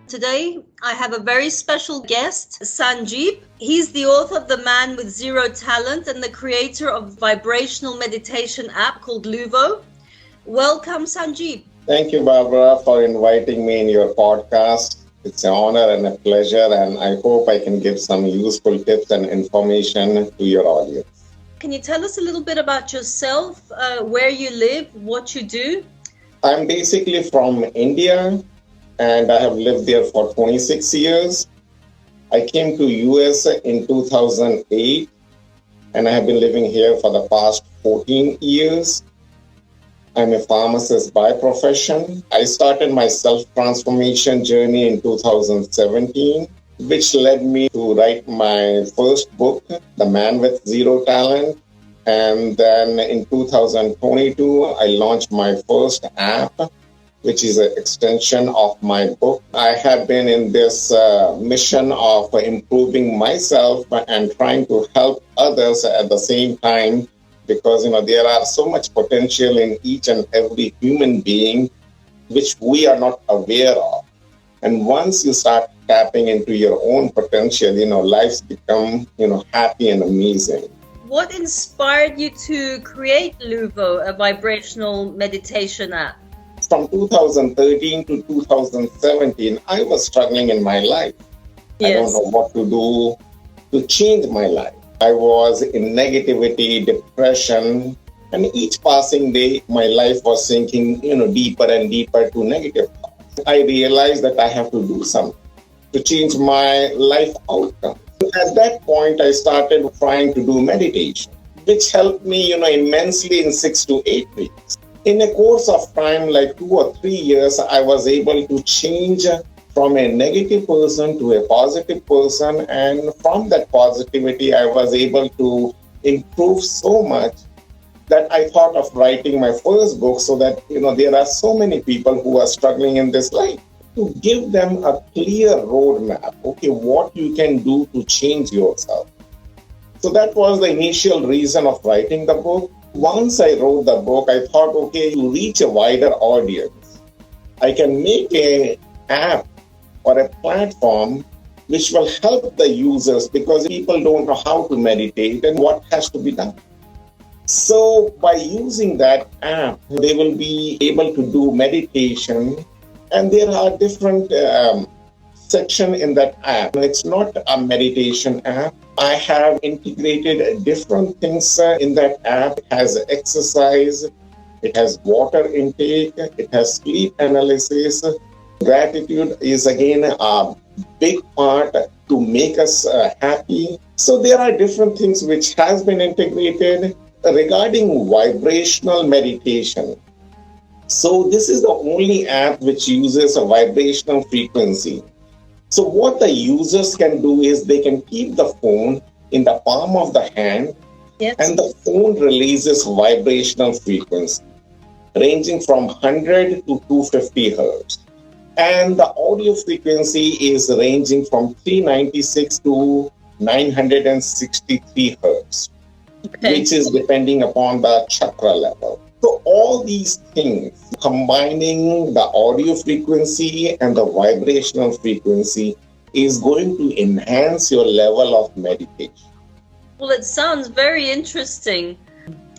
Today, I have a very special guest, Sanjib. He's the author of The Man with Zero Talent and the creator of vibrational meditation app called Luvo. Welcome, Sanjib. Thank you, Barbara, for inviting me in your podcast. It's an honor and a pleasure, and I hope I can give some useful tips and information to your audience. Can you tell us a little bit about yourself, where you live, what you do? I'm basically from India, and I have lived there for 26 years. I came to US in 2008, and I have been living here for the past 14 years. I'm a pharmacist by profession. I started my self-transformation journey in 2017, which led me to write my first book, The Man with Zero Talent. And then in 2022, I launched my first app, which is an extension of my book. I have been in this mission of improving myself and trying to help others at the same time, because there are so much potential in each and every human being which we are not aware of. And once you start tapping into your own potential, lives become happy and amazing. What inspired you to create Luvo, a vibrational meditation app? From 2013 to 2017, I was struggling in my life. Yes. I don't know what to do to change my life. I was in negativity, depression, and each passing day, my life was sinking, deeper and deeper to negative thoughts. I realized that I have to do something to change my life outcome. At that point, I started trying to do meditation, which helped me, immensely in 6 to 8 weeks. In a course of time, like 2 or 3 years, I was able to change from a negative person to a positive person. And from that positivity, I was able to improve so much that I thought of writing my first book so that, there are so many people who are struggling in this life, to give them a clear roadmap. Okay, what you can do to change yourself. So that was the initial reason of writing the book. Once I wrote the book, I thought, okay, to reach a wider audience, I can make an app or a platform which will help the users, because people don't know how to meditate and what has to be done. So by using that app, they will be able to do meditation, and there are different sections in that app. It's not a meditation app. I have integrated different things in that app. It has exercise, it has water intake, it has sleep analysis. Gratitude is again a big part to make us happy. So there are different things which has been integrated regarding vibrational meditation. So this is the only app which uses a vibrational frequency. So what the users can do is they can keep the phone in the palm of the hand, yes, and the phone releases vibrational frequency ranging from 100 to 250 hertz. And the audio frequency is ranging from 396 to 963 hertz, okay, which is depending upon the chakra level. So all these things, combining the audio frequency and the vibrational frequency, is going to enhance your level of meditation. Well, it sounds very interesting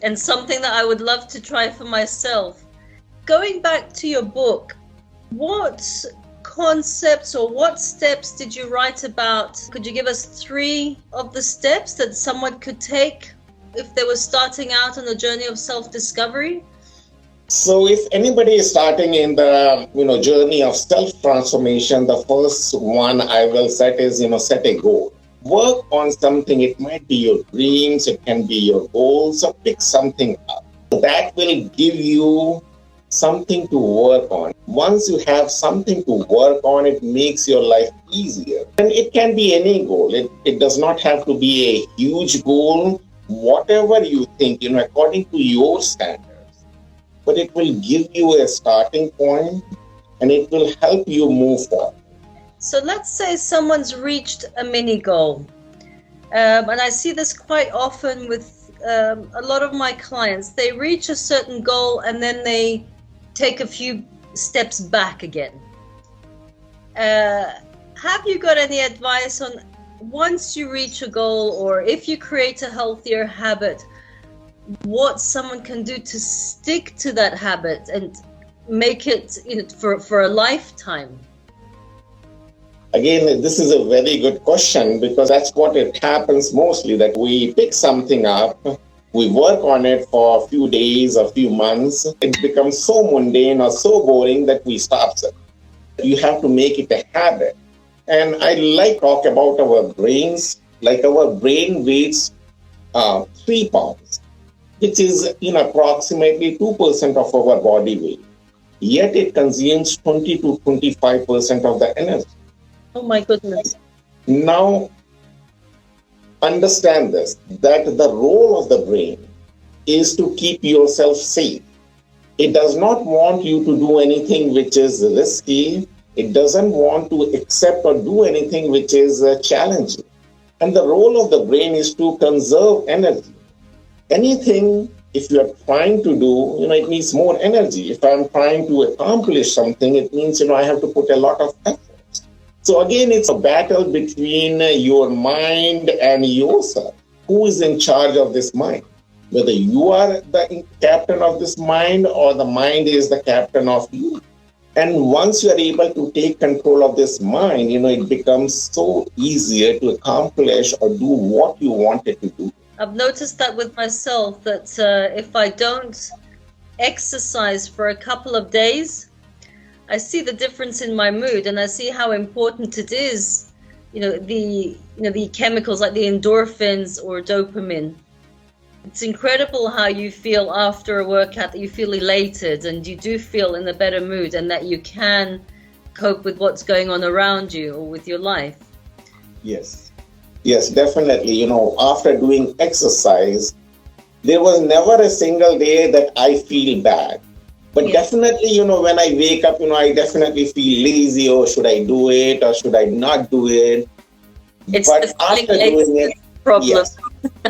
and something that I would love to try for myself. Going back to your book, what concepts or what steps did you write about? Could you give us 3 of the steps that someone could take if they were starting out on the journey of self-discovery? So if anybody is starting in the journey of self-transformation, the first one I will set is set a goal. Work on something. It might be your dreams, it can be your goals, or pick something up. That will give you something to work on. Once you have something to work on, it makes your life easier. And it can be any goal. It does not have to be a huge goal. Whatever you think, according to your standards. But it will give you a starting point and it will help you move forward. So let's say someone's reached a mini goal. And I see this quite often with a lot of my clients. They reach a certain goal and then they take a few steps back again. have you got any advice on once you reach a goal, or if you create a healthier habit, what someone can do to stick to that habit and make it, you know, for a lifetime? Again, this is a very good question, because that's what it happens mostly, that we pick something up, we work on it for a few days, a few months, it becomes so mundane or so boring that we stop it. You have to make it a habit. And I like talk about our brains, like our brain weighs 3 pounds, which is approximately 2% of our body weight. Yet it consumes 20 to 25% of the energy. Oh my goodness. Now, understand this, that the role of the brain is to keep yourself safe. It does not want you to do anything which is risky. It doesn't want to accept or do anything which is challenging. And the role of the brain is to conserve energy. Anything, if you are trying to do, it needs more energy. If I'm trying to accomplish something, it means, I have to put a lot of effort. So again, it's a battle between your mind and yourself. Who is in charge of this mind? Whether you are the captain of this mind or the mind is the captain of you. And once you are able to take control of this mind, it becomes so easier to accomplish or do what you wanted to do. I've noticed that with myself, that if I don't exercise for a couple of days, I see the difference in my mood, and I see how important it is, the chemicals like the endorphins or dopamine. It's incredible how you feel after a workout, that you feel elated and you do feel in a better mood, and that you can cope with what's going on around you or with your life. Yes, definitely. After doing exercise, there was never a single day that I feel bad. But definitely, when I wake up, I definitely feel lazy, or should I do it or should I not do it? It's but after doing it, problem.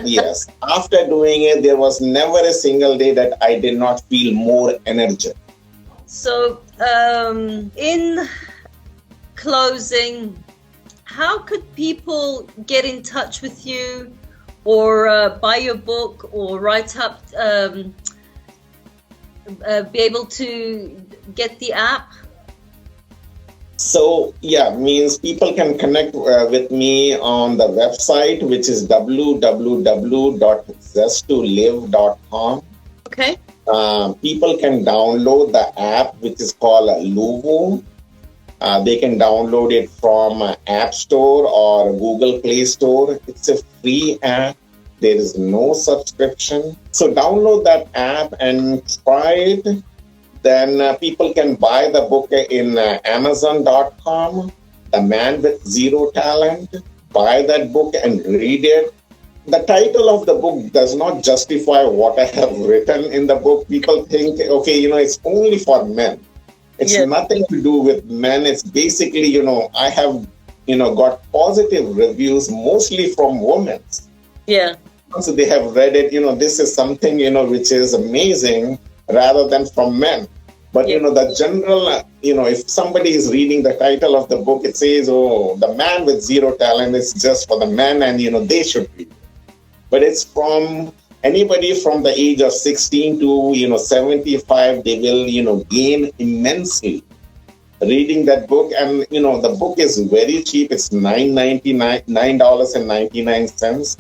Yes, after doing it, there was never a single day that I did not feel more energetic. So, in closing, how could people get in touch with you, or buy your book, or write up, be able to get the app? So, means people can connect with me on the website, which is www.zestolive.com. Okay. People can download the app, which is called Luvo. They can download it from App Store or Google Play Store. It's a free app. There is no subscription. So download that app and try it. Then people can buy the book in Amazon.com, The Man with Zero Talent. Buy that book and read it. The title of the book does not justify what I have written in the book. People think, okay, it's only for men. It's nothing to do with men. It's basically, I have, got positive reviews, mostly from women. Yeah. So they have read it, this is something, which is amazing, rather than from men. But, the general, if somebody is reading the title of the book, it says, oh, The Man with Zero Talent is just for the men, and, they should read it. But it's from anybody from the age of 16 to, 75, they will, gain immensely reading that book. And, the book is very cheap. It's $9.99.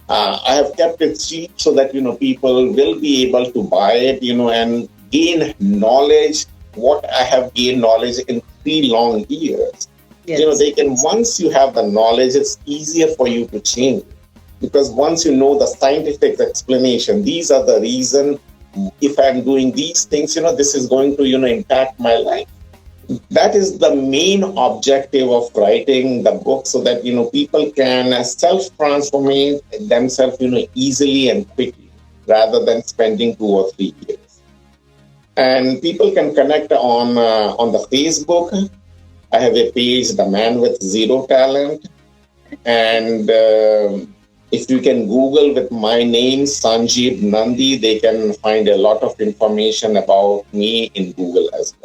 I have kept it cheap so that, people will be able to buy it, and gain knowledge, what I have gained knowledge in 3 long years. Yes. They can, once you have the knowledge, it's easier for you to change it. Because once you know the scientific explanation, these are the reason, if I'm doing these things, this is going to, impact my life. That is the main objective of writing the book, so that, people can self-transform themselves, easily and quickly, rather than spending 2 or 3 years. And people can connect on the Facebook. I have a page, The Man with Zero Talent. And if you can Google with my name, Sanjib Nandi, they can find a lot of information about me in Google as well.